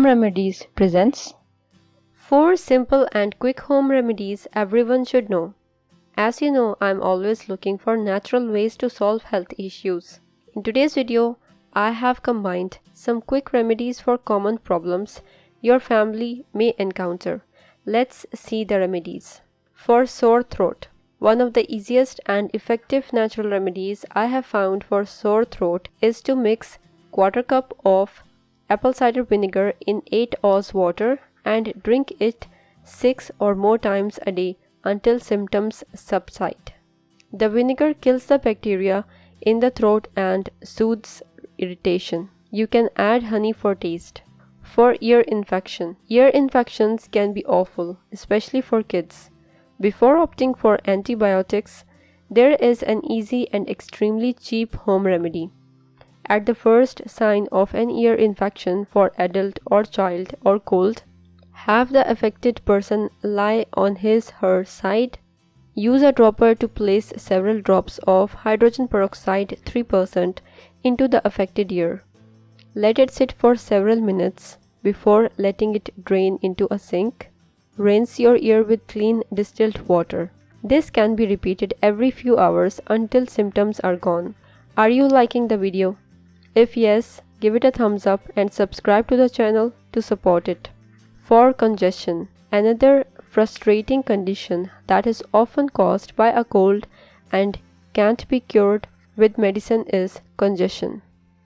Home Remedies presents 4 simple and quick home remedies everyone should know. As you know, I'm always looking for natural ways to solve health issues. In today's video, I have combined some quick remedies for common problems your family may encounter. Let's see the remedies. For sore throat. One of the easiest and effective natural remedies I have found for sore throat is to mix quarter cup of apple cider vinegar in 8 oz water and drink it 6 or more times a day until symptoms subside. The vinegar kills the bacteria in the throat and soothes irritation. You can add honey for taste. For ear infection. Ear infections can be awful, especially for kids. Before opting for antibiotics, there is an easy and extremely cheap home remedy. At the first sign of an ear infection for adult or child or cold, have the affected person lie on his/her side. Use a dropper to place several drops of hydrogen peroxide 3% into the affected ear. Let it sit for several minutes before letting it drain into a sink. Rinse your ear with clean distilled water. This can be repeated every few hours until symptoms are gone. Are you liking the video? If yes, give it a thumbs up and subscribe to the channel to support it. For congestion, another frustrating condition that is often caused by a cold and can't be cured with medicine is congestion.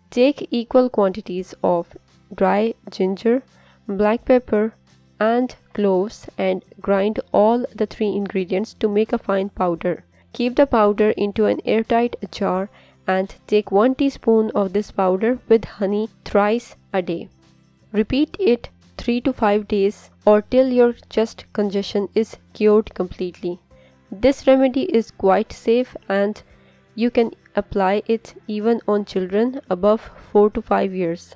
Take equal quantities of dry ginger, black pepper, and cloves and grind all the 3 ingredients to make a fine powder. Keep the powder into an airtight jar and take 1 teaspoon of this powder with honey thrice a day. Repeat it 3 to 5 days or till your chest congestion is cured completely. This remedy is quite safe and you can apply it even on children above 4 to 5 years.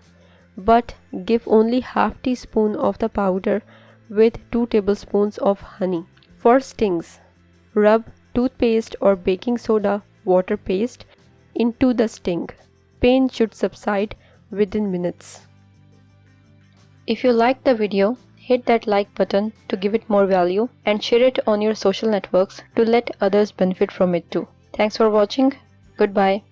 But give only half teaspoon of the powder with 2 tablespoons of honey. For stings, rub toothpaste or baking soda water paste into the sting. Pain should subside within minutes. If you liked the video, hit that like button to give it more value and share it on your social networks to let others benefit from it too. Thanks for watching. Goodbye.